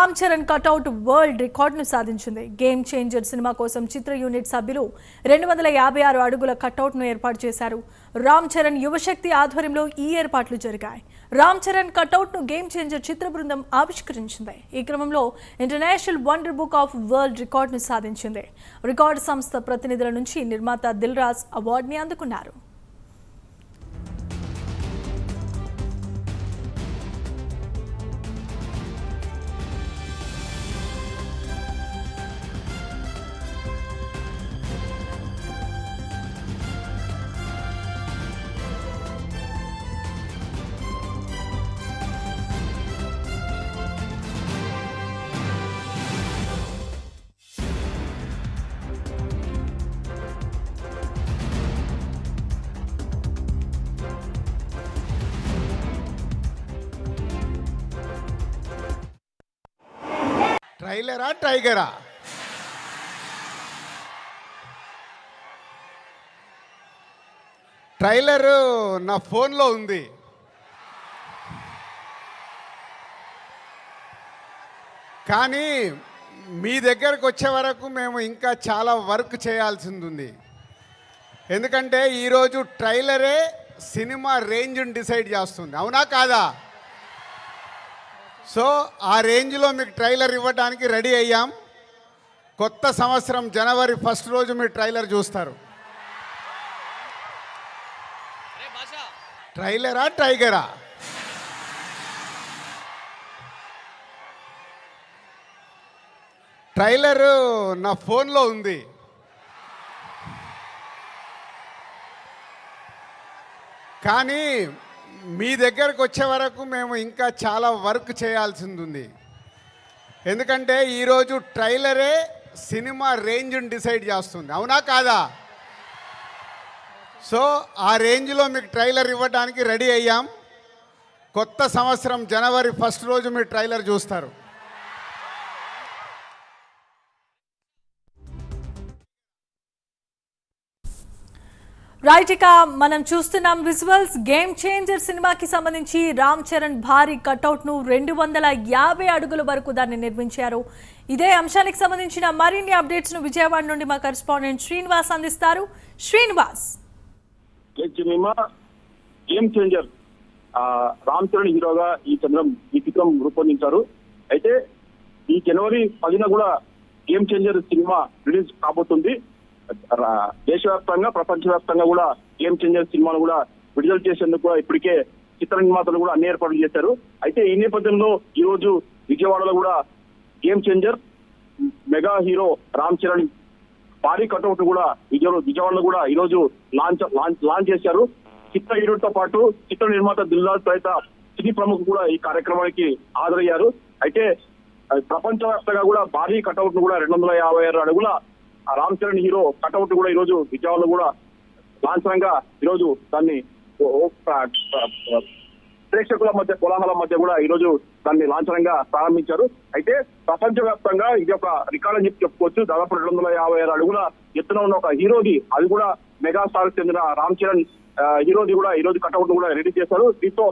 Ram Charan cutout world రికార్డును సాధించింది. Game changer cinema కోసం చిత్ర యూనిట్ సభ్యులు 256 అడుగుల కటౌట్ను ఏర్పాటు చేశారు. రామ్ చరణ్ యువశక్తి ఆధ్వర్యంలో ఈ ఏర్పాట్లు జరిగాయి. రామ్ చరణ్ కటౌట్ను గేమ్ చేంజర్ చిత్ర బృందం ఆవిష్కరించింది. ఈ క్రమంలో international wonder book of world రికార్డును సాధించింది. రికార్డు సంస్థ ప్రతినిధుల నుంచి నిర్మాత దిల్ రాజు అవార్డుని అందుకున్నారు. ట్రైలరా టైగరా? ట్రైలర్ నా ఫోన్లో ఉంది. కానీ మీ దగ్గరకు వచ్చే వరకు మేము ఇంకా చాలా వర్క్ చేయాల్సింది ఉంది. ఎందుకంటే ఈరోజు ట్రైలరే సినిమా రేంజ్ని డిసైడ్ చేస్తుంది, అవునా కాదా? సో ఆ రేంజ్లో మీకు ట్రైలర్ ఇవ్వడానికి రెడీ అయ్యాం. కొత్త సంవత్సరం జనవరి 1 రోజు మీరు ట్రైలర్ చూస్తారు. ట్రైలరా టైగరా? ట్రైలర్ నా ఫోన్లో ఉంది. కానీ మీ దగ్గరకు వచ్చే వరకు మేము ఇంకా చాలా వర్క్ చేయాల్సింది ఉంది. ఎందుకంటే ఈరోజు ట్రైలరే సినిమా రేంజ్ని డిసైడ్ చేస్తుంది, అవునా కాదా? సో ఆ రేంజ్లో మీకు ట్రైలర్ ఇవ్వడానికి రెడీ అయ్యాం. కొత్త సంవత్సరం జనవరి 1 రోజు మీరు ట్రైలర్ చూస్తారు. రైట్, ఇక మనం చూస్తున్నాం విజువల్స్. గేమ్ చేంజర్ సినిమాకి సంబంధించి రామ్ చరణ్ భారీ కటౌట్ ను 250 అడుగుల వరకు దాన్ని నిర్మించారు. ఇదే అంశానికి సంబంధించిన మరిన్ని అప్డేట్స్ ను విజయవాడ నుండి మా కరెస్పాండెంట్ శ్రీనివాస్ అందిస్తారు. శ్రీనివాస్, గేమ్ చేంజర్ రామ్ చరణ్ హీరోగా ఈ చిత్రం రూపొందించారు. అయితే ఈ జనవరి 10న కూడా గేమ్ చేంజర్ సినిమా రిలీజ్ కాబోతుంది. దేశవ్యాప్తంగా ప్రపంచవ్యాప్తంగా కూడా గేమ్ చేంజర్ సినిమాను కూడా విడుదల చేసేందుకు కూడా ఇప్పటికే చిత్ర నిర్మాతలు కూడా అన్ని ఏర్పాట్లు చేశారు. అయితే ఈ నేపథ్యంలో ఈ రోజు విజయవాడలో కూడా game changer mega hero Ram Charan భారీ కటౌట్ కూడా విజయవాడలో కూడా ఈ రోజు లాంచ్ చేశారు. చిత్ర హీరోతో పాటు చిత్ర నిర్మాత దిల్ రాజు సహిత సినీ ప్రముఖులు కూడా ఈ కార్యక్రమానికి హాజరయ్యారు. అయితే ప్రపంచవ్యాప్తంగా కూడా భారీ కటౌట్ ను కూడా 256 అడుగుల రామ్ చరణ్ హీరో కటౌట్ కూడా ఈ రోజు విజయవాడలో కూడా లాంఛనంగా ఈరోజు దాన్ని ప్రేక్షకుల మధ్య కోలాహల మధ్య కూడా ఈ రోజు దాన్ని లాంఛనంగా ప్రారంభించారు. అయితే ప్రపంచవ్యాప్తంగా ఇది ఒక రికార్డ్ అని చెప్పుకోవచ్చు. దాదాపు 256 అడుగుల ఎత్తున ఉన్న ఒక హీరోది, అది కూడా మెగా స్టార్ చెందిన రామ్ చరణ్ హీరోది కూడా ఈ రోజు కటౌట్ కూడా రెడీ చేశారు. దీంతో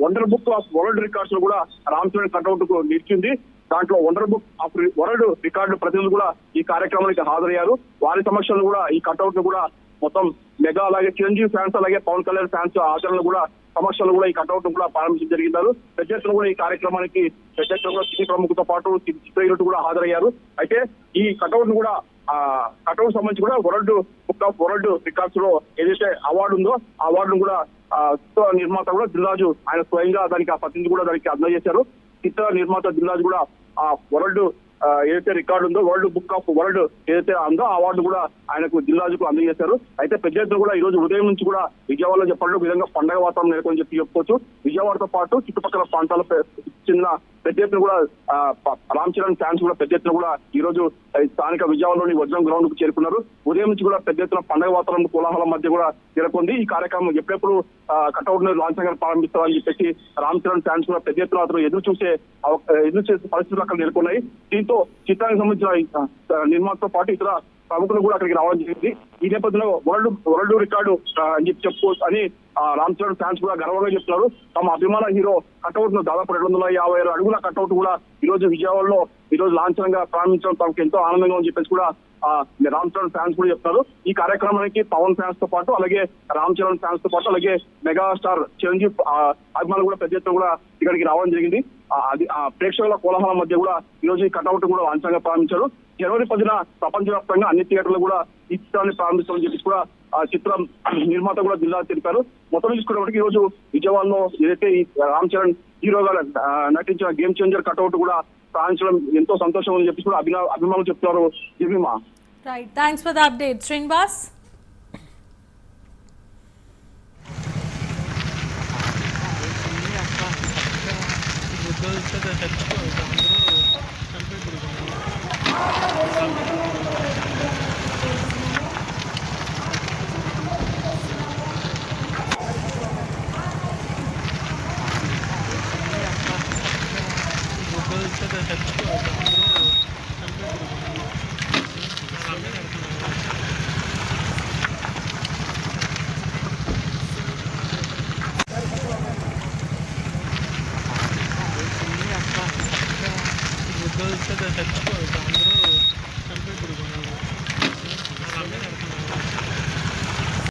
wonder book of world records లో కూడా రామ్ చరణ్ కటౌట్ కు నిలిచింది. దాంట్లో wonder book of world record ప్రతినిధులు కూడా ఈ కార్యక్రమానికి హాజరయ్యారు. వారి సమక్షంలో కూడా ఈ కటౌట్ ను కూడా మొత్తం మెగా అలాగే చిరంజీవి ఫ్యాన్స్ అలాగే పవన్ కళ్యాణ్ ఫ్యాన్స్ ఆచరణలో కూడా సమక్షంలో కూడా ఈ కటౌట్ కూడా ప్రారంభించడం జరిగింది. పెద్ద ఎత్తున కూడా ఈ కార్యక్రమానికి పెద్ద ఎత్తున కూడా సినీ ప్రముఖులతో పాటు చిత్ర హీరోలు కూడా హాజరయ్యారు. అయితే ఈ కటౌట్ ను కూడా కటౌట్ సంబంధించి కూడా world book of world records లో ఏదైతే అవార్డు ఉందో ఆ అవార్డును కూడా చిత్ర నిర్మాత కూడా దిల్ రాజు ఆయన స్వయంగా దానికి ఆ ప్రతినిధి కూడా దానికి అందజేశారు. చిత్ర నిర్మాత దిల్ రాజు కూడా ఆ వరల్డ్ ఏదైతే రికార్డు ఉందో వరల్డ్ బుక్ ఆఫ్ వరల్డ్ ఏదైతే ఉందో ఆ అవార్డు కూడా ఆయనకు దిల్ రాజుకు అందజేశారు. అయితే పెద్ద ఎత్తున కూడా ఈ రోజు ఉదయం నుంచి కూడా విజయవాడలో చెప్పడం విధంగా పండగ వాతావరణం నెలకొని చెప్పుకోవచ్చు. విజయవాడతో పాటు చుట్టుపక్కల ప్రాంతాల చెందిన పెద్ద ఎత్తున కూడా రామ్ చరణ్ ఫ్యాన్స్ కూడా పెద్ద ఎత్తున కూడా ఈ రోజు స్థానిక విజయవాడలోని వజ్రం గ్రౌండ్ కు చేరుకున్నారు. ఉదయం నుంచి కూడా పెద్ద ఎత్తున పండగ వాతావరణం కోలాహలం మధ్య కూడా నెలకొంది. ఈ కార్యక్రమం ఎప్పుడెప్పుడు కటౌట్ ను లాంఛనంగా ప్రారంభిస్తారని చెప్పేసి రామ్ చరణ్ ఫ్యాన్స్ కూడా పెద్ద ఎత్తున అతను ఎదురు చూసే పరిస్థితులు అక్కడ నెలకొన్నాయి. దీంతో చిత్రానికి సంబంధించిన నిర్మాతతో పాటు ఇతర ప్రముఖులు కూడా అక్కడికి రావడం జరిగింది. ఈ నేపథ్యంలో వరల్డ్ రికార్డు అని చెప్పుకోవచ్చు అని రామ్ చరణ్ ఫ్యాన్స్ కూడా గర్వంగా చెప్తున్నారు. తమ అభిమాన హీరో కట్అవుట్ ను దాదాపు 256 అడుగుల కట్అవుట్ కూడా ఈ రోజు విజయవాడలో ఈ రోజు లాంఛనంగా ప్రారంభించడం తమకు ఎంతో ఆనందంగా అని చెప్పేసి కూడా రామ్ చరణ్ ఫ్యాన్స్ కూడా చెప్తారు. ఈ కార్యక్రమానికి పవన్ ఫ్యాన్స్ తో పాటు అలాగే రామ్ చరణ్ ఫ్యాన్స్ తో పాటు అలాగే మెగాస్టార్ చిరంజీవి అభిమానులు కూడా పెద్ద ఎత్తున కూడా ఇక్కడికి రావడం జరిగింది. ప్రేక్షకుల కోలాహలం మధ్య కూడా ఈ రోజు ఈ కట్అవుట్ కూడా లాంఛనంగా ప్రారంభించారు. జనవరి 10న ప్రపంచవ్యాప్తంగా అన్ని థియేటర్లు కూడా ఈ చిత్రాన్ని ప్రారంభిస్తామని చెప్పేసి కూడా చిత్రం నిర్మాత కూడా జిల్లా తెలిపారు. మొత్తం చూసుకున్నప్పటికీ ఈ రోజు విజయవాడలో ఏదైతే ఈ రామ్ చరణ్ హీరోగా నటించిన గేమ్ చేంజర్ కట్అవుట్ కూడా ప్రారంభించడం ఎంతో సంతోషం అని చెప్పేసి కూడా అభిమానులు చెప్తున్నారు. దివ్యమా. Right, thanks for the update Srinivas. Thank you. అందరూ చనిపోయి